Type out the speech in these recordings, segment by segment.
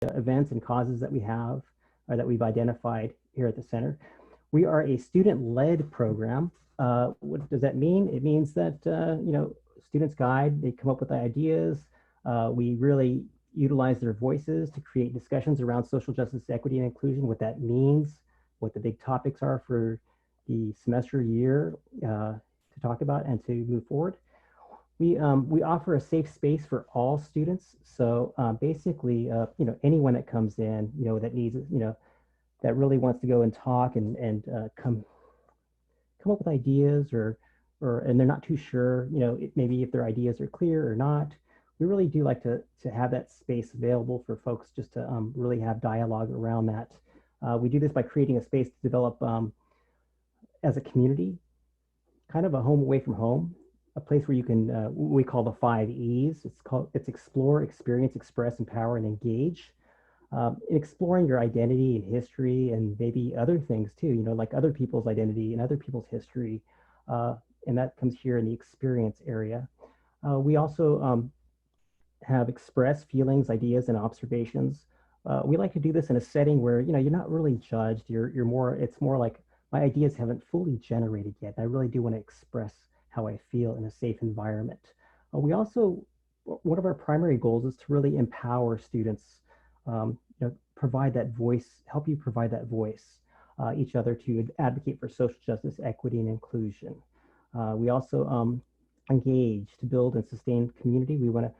events and causes that we have or that we've identified here at the center. We are a student-led program. What does that mean? It means that students guide, they come up with ideas. We really utilize their voices to create discussions around social justice, equity, and inclusion, what that means, what the big topics are for the semester year to talk about and to move forward. We offer a safe space for all students. So basically, anyone that comes in, that needs, that really wants to go and talk and come up with ideas and they're not too sure, maybe if their ideas are clear or not. We really do like to have that space available for folks just to really have dialogue around that. We do this by creating a space to develop as a community, kind of a home away from home, a place where you can, we call the 5 E's. It's explore, experience, express, empower, and engage. Exploring your identity and history and maybe other things too, like other people's identity and other people's history. And that comes here in the experience area. We also have expressed feelings, ideas, and observations. We like to do this in a setting where, you're not really judged. You're more, it's more like my ideas haven't fully generated yet. I really do want to express how I feel in a safe environment. We also, one of our primary goals is to really empower students, provide that voice, help you provide that voice, each other to advocate for social justice, equity, and inclusion. We also engage to build and sustain community. We want to,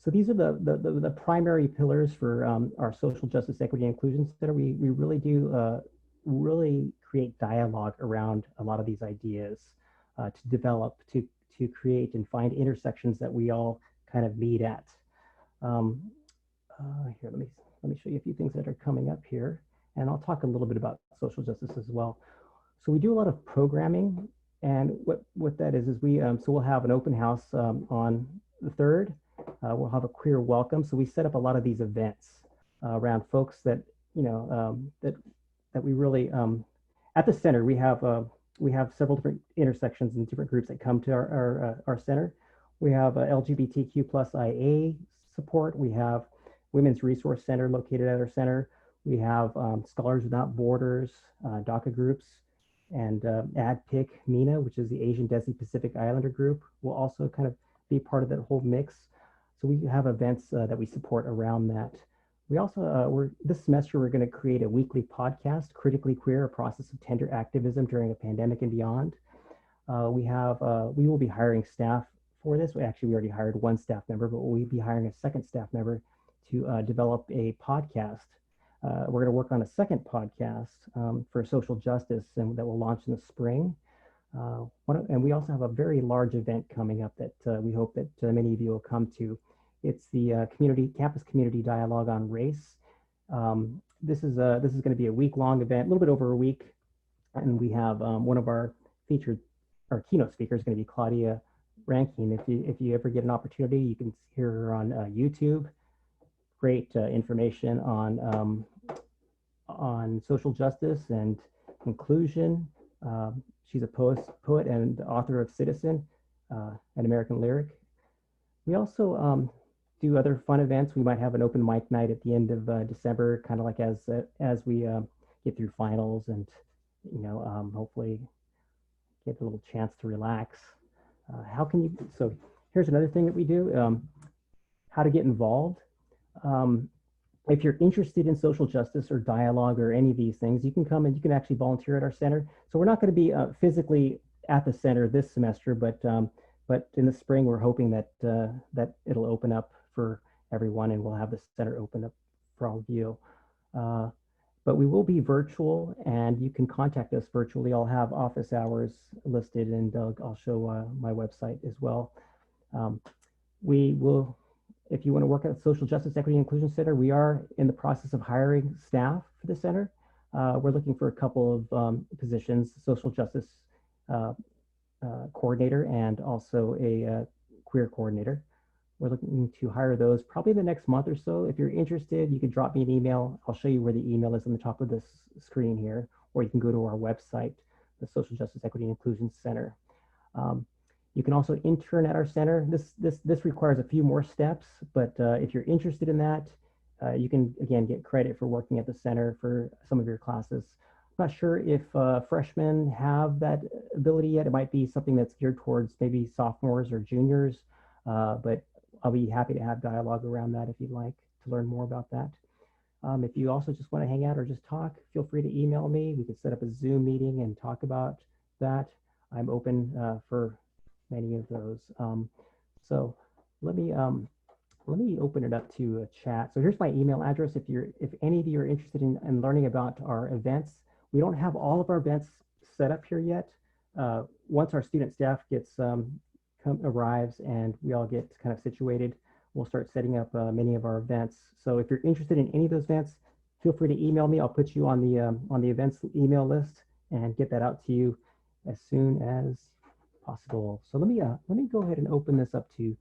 so these are the primary pillars for our social justice, equity, and inclusion center. We really do really create dialogue around a lot of these ideas to develop, to create and find intersections that we all kind of meet at. Here, let me show you a few things that are coming up here, and I'll talk a little bit about social justice as well. So we do a lot of programming, and what that is we so we'll have an open house on the 3rd. We'll have a queer welcome. So we set up a lot of these events around folks that that we really at the center we have several different intersections and different groups that come to our center. We have LGBTQ plus IA support. We have Women's Resource Center located at our center. We have Scholars Without Borders, DACA groups, and ADPIC MENA, which is the Asian Desi Pacific Islander group, will also kind of be part of that whole mix. So we have events that we support around that. We also, this semester, we're going to create a weekly podcast, Critically Queer, a process of tender activism during a pandemic and beyond. We will be hiring staff for this. We already hired one staff member, but we'll be hiring a second staff member to develop a podcast. We're going to work on a second podcast for social justice and that will launch in the spring. And we also have a very large event coming up that we hope that many of you will come to. It's the campus community dialogue on race. This is going to be a week-long event, a little bit over a week, and we have one of our keynote speakers going to be Claudia Rankin. If you ever get an opportunity, you can hear her on YouTube. Great information on social justice and inclusion. She's a poet and author of Citizen, an American Lyric. We also do other fun events. We might have an open mic night at the end of December, kind of like as we get through finals and hopefully get a little chance to relax. So here's another thing that we do, how to get involved. If you're interested in social justice or dialogue or any of these things, you can come and you can actually volunteer at our center. So we're not going to be physically at the center this semester, but in the spring, we're hoping that that it'll open up for everyone and we'll have the center open up for all of you. But we will be virtual and you can contact us virtually. I'll have office hours listed and I'll show my website as well. We will, if you want to work at Social Justice, Equity, and Inclusion Center, we are in the process of hiring staff for the center. We're looking for a couple of positions, social justice coordinator and also a queer coordinator. We're looking to hire those probably the next month or so. If you're interested, you can drop me an email. I'll show you where the email is on the top of this screen here, or you can go to our website, the Social Justice, Equity, and Inclusion Center. You can also intern at our center. This requires a few more steps, but if you're interested in that, you can, again, get credit for working at the center for some of your classes. I'm not sure if freshmen have that ability yet. It might be something that's geared towards maybe sophomores or juniors, but I'll be happy to have dialogue around that if you'd like to learn more about that. If you also just want to hang out or just talk, feel free to email me. We could set up a Zoom meeting and talk about that. I'm open for many of those. So let me open it up to a chat. So here's my email address. If any of you are interested in learning about our events, we don't have all of our events set up here yet. Once our student staff arrives and we all get kind of situated, we'll start setting up many of our events. So if you're interested in any of those events, feel free to email me. I'll put you on the events email list and get that out to you as soon as possible. So let me go ahead and open this up to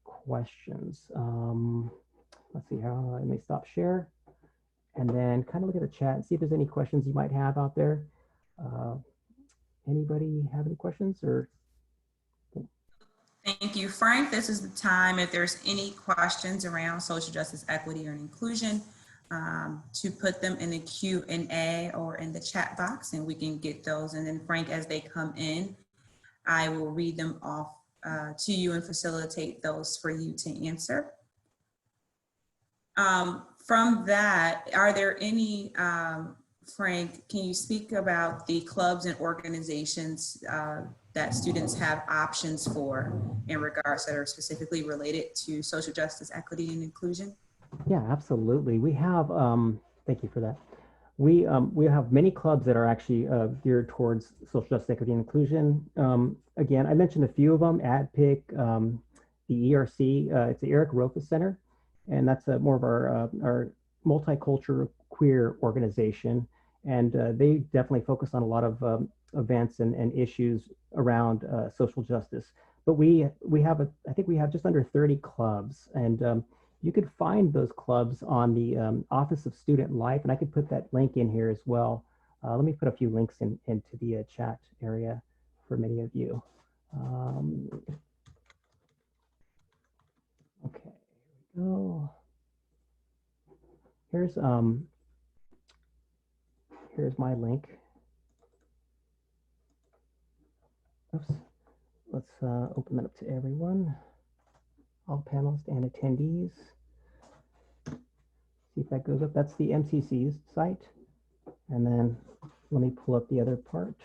questions. Let's see how, let me stop share and then kind of look at the chat and see if there's any questions you might have out there. Anybody have any questions or? Thank you, Frank. This is the time, if there's any questions around social justice, equity, or inclusion, to put them in the Q&A or in the chat box, and we can get those. And then Frank, as they come in, I will read them off to you and facilitate those for you to answer. From that, are there any, Frank, can you speak about the clubs and organizations that students have options for in regards that are specifically related to social justice, equity, and inclusion? Yeah, absolutely. We have, thank you for that. We have many clubs that are actually geared towards social justice, equity, and inclusion. Again, I mentioned a few of them, ADPIC, the ERC, it's the Eric Rofa Center, and that's more of our multicultural queer organization. And they definitely focus on a lot of events and issues around social justice. But we have, I think we have just under 30 clubs, and you could find those clubs on the Office of Student Life, and I could put that link in here as well. Let me put a few links into the chat area for many of you. Okay, here we go. Here's my link. Oops. Let's open that up to everyone, all panelists and attendees. See if that goes up. That's the MCC's site. And then let me pull up the other part.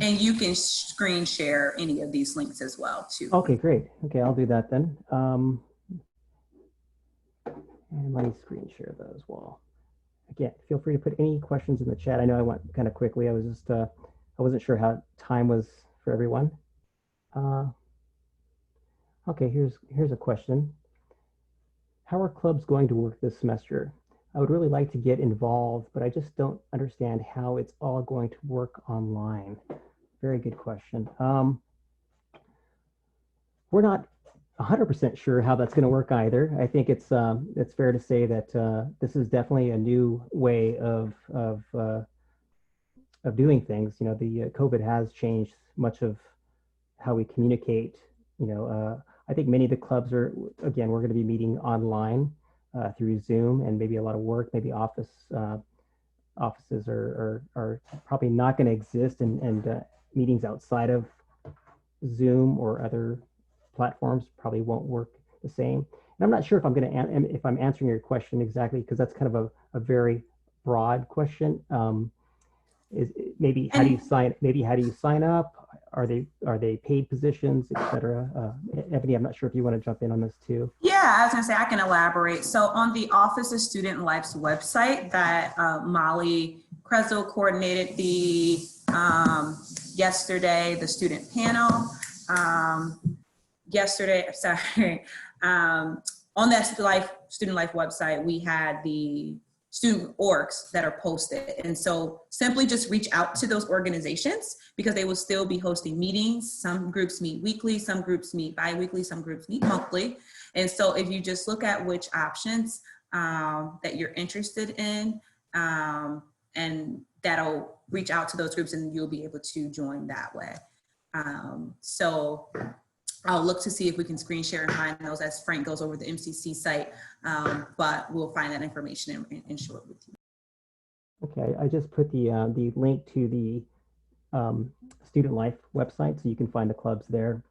And you can screen share any of these links as well too. Okay, great. Okay, I'll do that then. And let me screen share that as well. Again, feel free to put any questions in the chat. I know I went kind of quickly. I was just, I wasn't sure how time was for everyone. Okay, here's a question. How are clubs going to work this semester? I would really like to get involved, but I just don't understand how it's all going to work online. Very good question. We're not 100% sure how that's going to work either. I think it's fair to say that this is definitely a new way of doing things. You know, the COVID has changed much of how we communicate. You know, I think many of the clubs are, again, we're going to be meeting online through Zoom, and maybe a lot of work, maybe offices are probably not going to exist, and meetings outside of Zoom or other platforms probably won't work the same. And I'm not sure if I'm answering your question exactly, because that's kind of a very broad question. Is maybe how do you sign up? Are they paid positions, etc.? Ebony, I'm not sure if you want to jump in on this too. Yeah, I was gonna say I can elaborate. So on the Office of Student Life's website that Molly Krezel coordinated yesterday, the student panel yesterday, sorry, on that student life website, we had the student orgs that are posted. And so simply just reach out to those organizations, because they will still be hosting meetings. Some groups meet weekly, some groups meet bi-weekly, some groups meet monthly. And so if you just look at which options that you're interested in, and that'll reach out to those groups, and you'll be able to join that way. So I'll look to see if we can screen share and find those as Frank goes over the MCC site, but we'll find that information and share it with you. Okay, I just put the link to the Student Life website, so you can find the clubs there,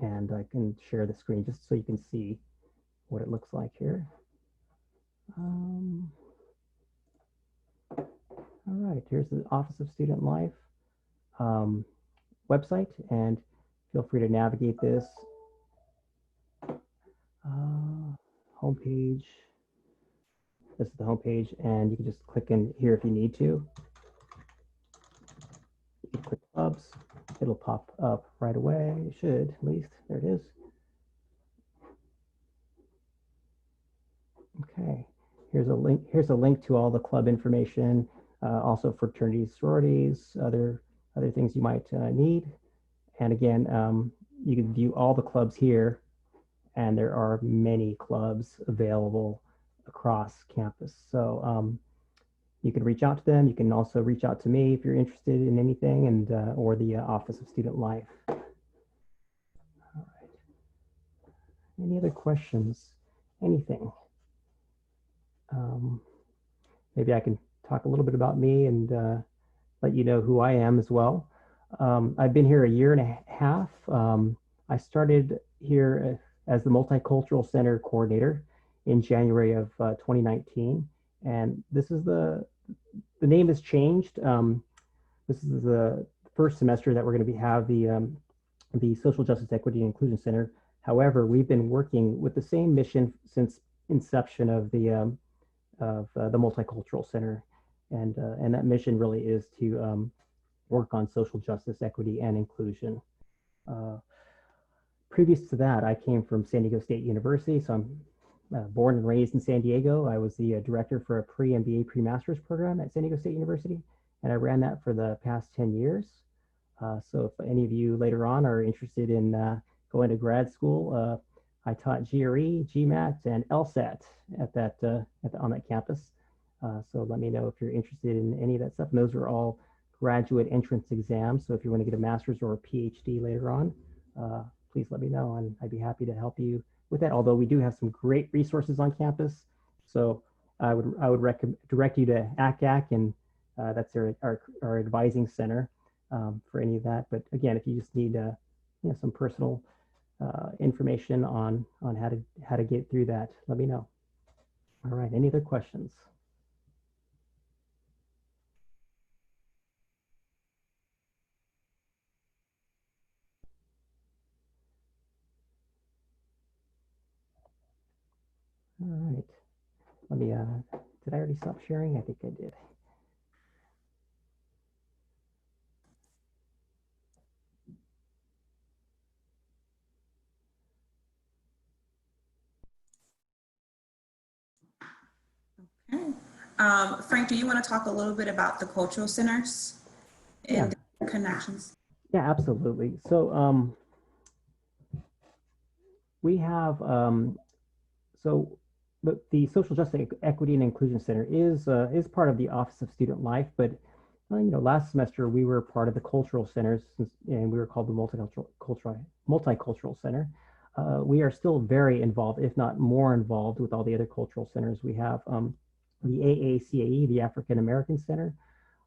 and I can share the screen just so you can see what it looks like here. All right, here's the Office of Student Life website, and feel free to navigate this homepage. This is the homepage, and you can just click in here if you need to. You can click clubs. It'll pop up right away. It should, at least. There it is. Okay. Here's a link. Here's a link to all the club information. Also fraternities, sororities, other things you might need. And again, you can view all the clubs here, and there are many clubs available across campus. So you can reach out to them. You can also reach out to me if you're interested in anything, and or the Office of Student Life. All right. Any other questions? Anything? Maybe I can talk a little bit about me and let you know who I am as well. I've been here a year and a half. I started here as the Multicultural Center Coordinator in January of 2019. And this is the name has changed. This is the first semester that we're going to have the Social Justice, Equity, and Inclusion Center. However, we've been working with the same mission since inception of the Multicultural Center. And that mission really is to work on social justice, equity, and inclusion. Previous to that, I came from San Diego State University, so I'm born and raised in San Diego. I was the director for a pre-MBA, pre-master's program at San Diego State University, and I ran that for the past 10 years. So if any of you later on are interested in going to grad school, I taught GRE, GMAT, and LSAT on that campus. So let me know if you're interested in any of that stuff. And those are all graduate entrance exams. So if you want to get a master's or a PhD later on, please let me know, and I'd be happy to help you with that. Although we do have some great resources on campus, so I would direct you to ACAC, and that's our advising center for any of that. But again, if you just need some personal information on how to get through that, let me know. All right, any other questions? All right, let me, did I already stop sharing? I think I did. Okay. Frank, do you want to talk a little bit about the cultural centers and their connections? Yeah, absolutely. So we have, so the Social Justice, Equity, and Inclusion Center is part of the Office of Student Life, but last semester we were part of the cultural centers, and we were called the Multicultural Center. We are still very involved, if not more involved, with all the other cultural centers. We have the AACAE, the African American Center,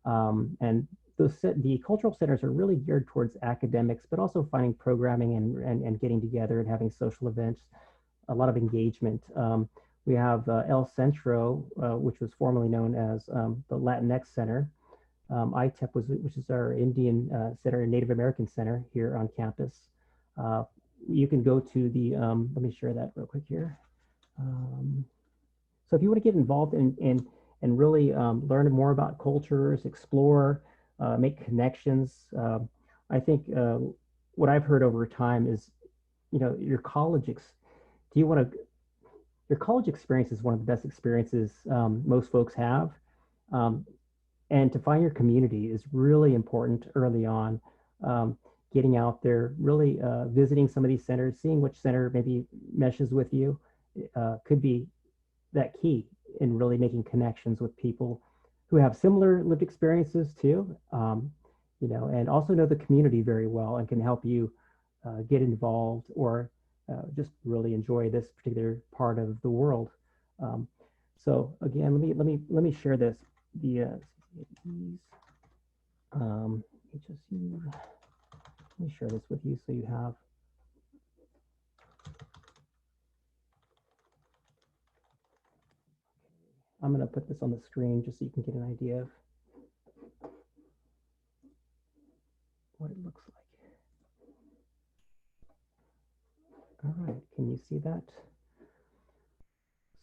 and the cultural centers are really geared towards academics, but also finding programming and getting together and having social events, a lot of engagement. We have El Centro, which was formerly known as the Latinx Center. ITEP, which is our Indian Center and Native American Center here on campus. You can go to the, let me share that real quick here. So if you want to get involved and really learn more about cultures, explore, make connections, I think what I've heard over time is, your college experience is one of the best experiences most folks have. And to find your community is really important early on. Getting out there, really visiting some of these centers, seeing which center maybe meshes with you, could be that key in really making connections with people who have similar lived experiences too, and also know the community very well and can help you get involved, or just really enjoy this particular part of the world. So again, let me share this. HSU. Let me share this with you so you have. I'm going to put this on the screen just so you can get an idea of what it looks like. All right, can you see that?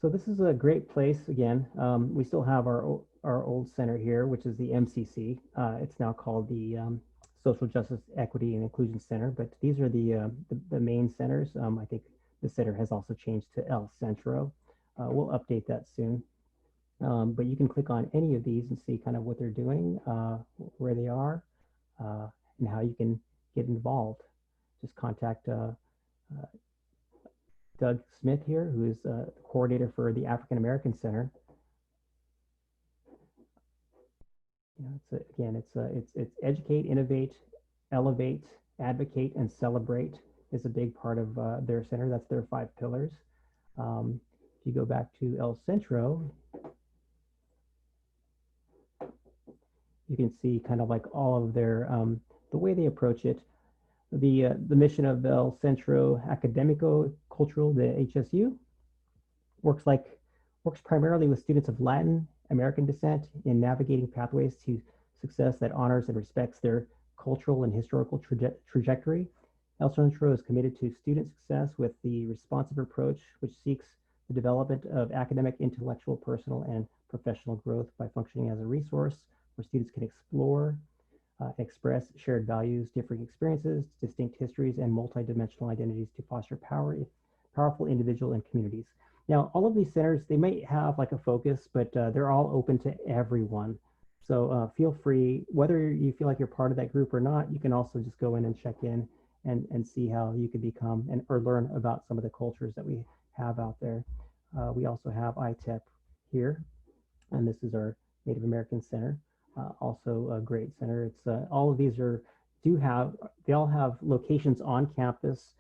So this is a great place. Again, we still have our old center here, which is the MCC. It's now called the Social Justice, Equity, and Inclusion Center, but these are the main centers. I think the center has also changed to El Centro. We'll update that soon. But you can click on any of these and see kind of what they're doing, where they are, and how you can get involved. Just contact Doug Smith here, who is the coordinator for the African American Center. You know, it's educate, innovate, elevate, advocate, and celebrate is a big part of their center. That's their 5 pillars. If you go back to El Centro, you can see kind of like all of their, the way they approach it. The mission of El Centro Académico Cultural, the HSU, works primarily with students of Latin American descent in navigating pathways to success that honors and respects their cultural and historical trajectory. El Centro is committed to student success with the responsive approach, which seeks the development of academic, intellectual, personal, and professional growth by functioning as a resource where students can explore, express shared values, differing experiences, distinct histories, and multidimensional identities to foster powerful individual and communities. Now, all of these centers, they might have like a focus, but they're all open to everyone. So feel free, whether you feel like you're part of that group or not, you can also just go in and check in and see how you can become or learn about some of the cultures that we have out there. We also have ITEP here, and this is our Native American Center. Also a great center. It's all of these they all have locations on campus.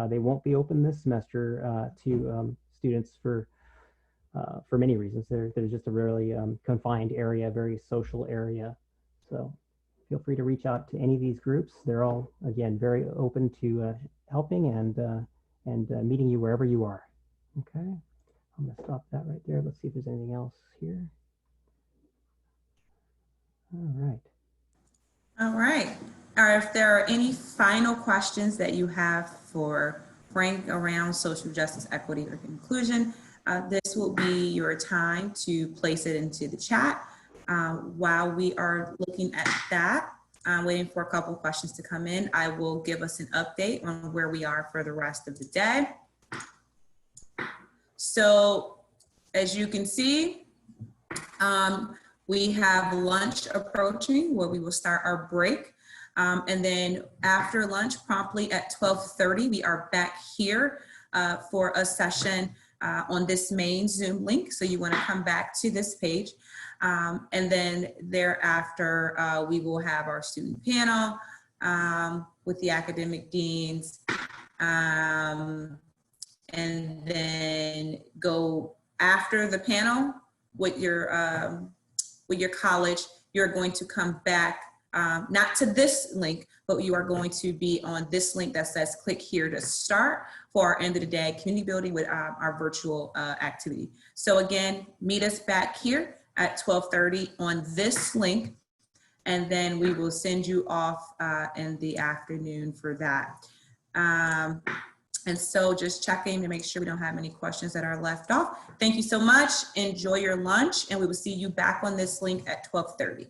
They won't be open this semester to students for many reasons. They're just a really confined area, very social area. So feel free to reach out to any of these groups. They're all, again, very open to helping and meeting you wherever you are. Okay, I'm gonna stop that right there. Let's see if there's anything else here. All right. All right. If there are any final questions that you have for Frank around social justice, equity, or inclusion, this will be your time to place it into the chat. While we are looking at that, waiting for a couple of questions to come in, I will give us an update on where we are for the rest of the day. So as you can see, we have lunch approaching where we will start our break. And then after lunch, promptly at 12:30, we are back here for a session on this main Zoom link. So you want to come back to this page. And then thereafter, we will have our student panel with the academic deans. And then go after the panel with your college, you're going to come back, not to this link, but you are going to be on this link that says click here to start for our end of the day community building with our virtual activity. So again, meet us back here at 12:30 on this link, and then we will send you off in the afternoon for that. And so just checking to make sure we don't have any questions that are left off. Thank you so much. Enjoy your lunch, and we will see you back on this link at 12:30.